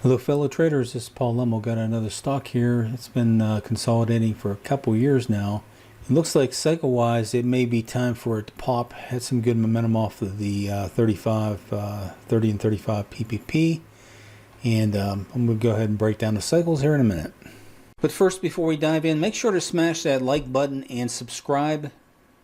Hello fellow traders, this is Paul Lemmel. Got another stock here. It's been consolidating for a couple years now. It looks like cycle wise it may be time for it to pop. Had some good momentum off of the 30 and 35 PPP, and I'm going to go ahead and break down the cycles here in a minute. But first, before we dive in, make sure to smash that like button and subscribe.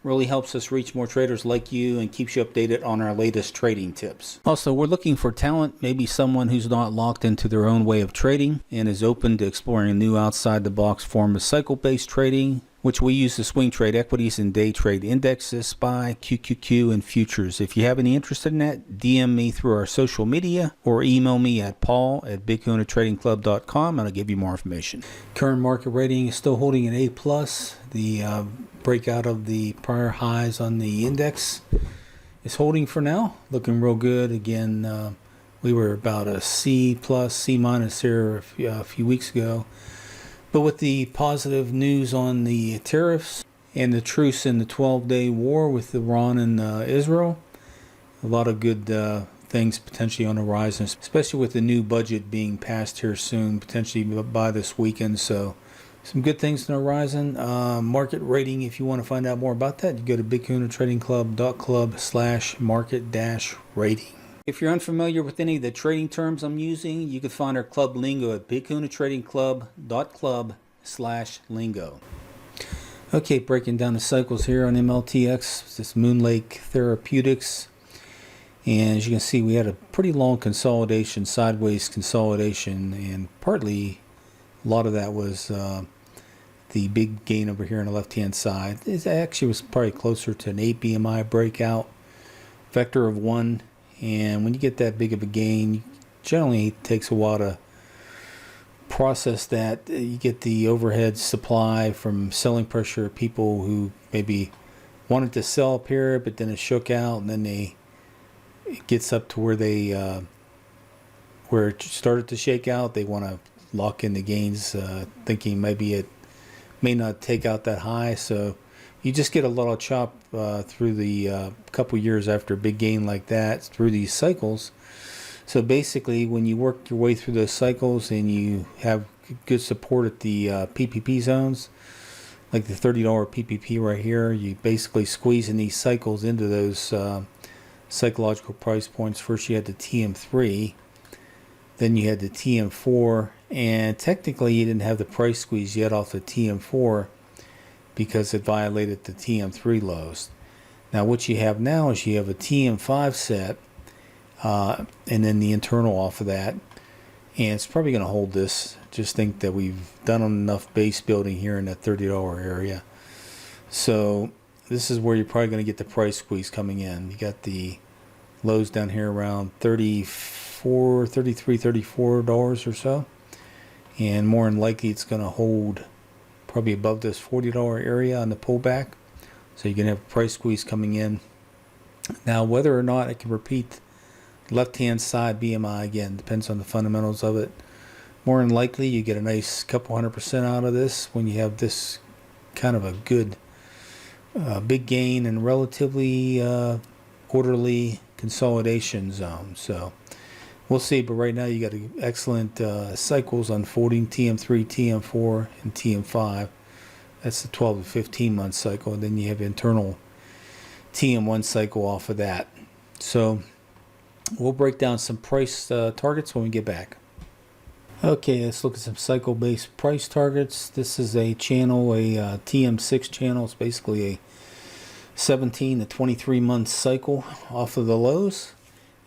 Really helps us reach more traders like you and keeps you updated on our latest trading tips. Also, we're looking for talent, maybe someone who's not locked into their own way of trading and is open to exploring a new outside-the-box form of cycle-based trading, which we use to swing trade equities and day trade indexes, SPY, QQQ, and futures. If you have any interest in that, DM me through our social media or email me at paul@bigkahnatradingclub.com and I'll give you more information. Current market rating is still holding at A+. The breakout of the prior highs on the index is holding for now, looking real good. Again, we were about a C+, C- here a few weeks ago. But with the positive news on the tariffs and the truce in the 12-day war with Iran and Israel, a lot of good things potentially on the horizon, especially with the new budget being passed here soon, potentially by this weekend. So some good things on the horizon. Market rating, if you want to find out more about that, you go to bigkahnatradingclub.club/market-rating. If you're unfamiliar with any of the trading terms I'm using, you can find our club lingo at bigkahnatradingclub.club/lingo. Okay, breaking down the cycles here on MLTX, this Moonlake Therapeutics. And as you can see, we had a pretty long consolidation, sideways consolidation, and partly a lot of that was the big gain over here on the left-hand side. It actually was probably closer to an 8 BMI breakout, vector of 1. And when you get that big of a gain, generally it takes a while to process that. You get the overhead supply from selling pressure, people who maybe wanted to sell up here, but then it shook out, and then it gets up to where where it started to shake out. They want to lock in the gains, thinking maybe it may not take out that high. So you just get a lot of chop through the couple years after a big gain like that through these cycles. So basically, when you work your way through those cycles and you have good support at the PPP zones, like the $30 PPP right here, you basically squeeze in these cycles into those psychological price points. First you had the TM-3, then you had the TM-4, and technically you didn't have the price squeeze yet off the TM-4 because it violated the TM-3 lows. Now what you have now is you have a TM-5 set and then the internal off of that, and it's probably going to hold this. Just think that we've done enough base building here in that $30 area. So this is where you're probably going to get the price squeeze coming in. You got the lows down here around $33, $34 or so, and more than likely it's going to hold probably above this $40 area on the pullback. So you're going to have a price squeeze coming in. Now whether or not it can repeat left hand side BMI again depends on the fundamentals of it. More than likely you get a nice couple 100% out of this when you have this kind of a good big gain and relatively orderly consolidation zone. So we'll see, but right now you got excellent cycles unfolding, TM3, TM4, and TM5. That's the 12 to 15 month cycle, and then you have internal TM1 cycle off of that. So we'll break down some price targets when we get back. Okay, let's look at some cycle-based price targets. This is a channel, a TM6 channel. It's basically a 17 to 23 month cycle off of the lows.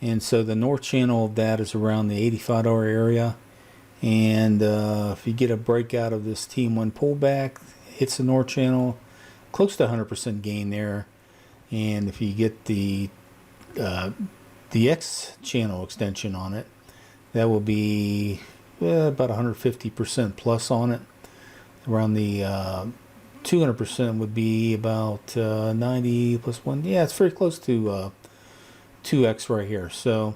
And so the north channel of that is around the $85 area. And if you get a breakout of this TM1 pullback, hits the north channel, close to 100% gain there. And if you get the X channel extension on it, that will be about 150% plus on it. Around the 200% would be about 90 plus 1. Yeah, it's very close to 2x right here. So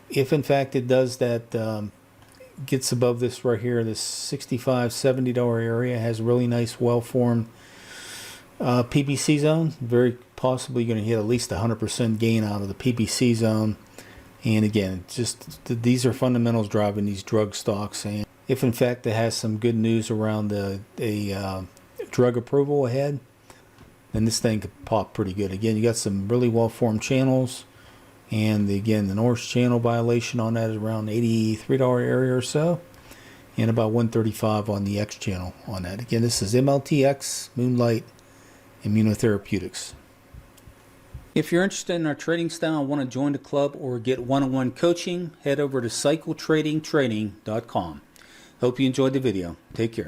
if in fact it does that, gets above this right here, this $65-$70 area, has a really nice well-formed PPC zone. Very possibly going to hit at least 100% gain out of the PPC zone. And again, just these are fundamentals driving these drug stocks. And if in fact it has some good news around a drug approval ahead, then this thing could pop pretty good. Again, you got some really well-formed channels, and again, the Norris channel violation on that is around $83 area or so, and about 135 on the X channel on that. Again, this is MLTX Moonlake Imunotherapeutics. If you're interested in our trading style and want to join the club or get one-on-one coaching, head over to cycletradingtraining.com. Hope you enjoyed the video. Take care.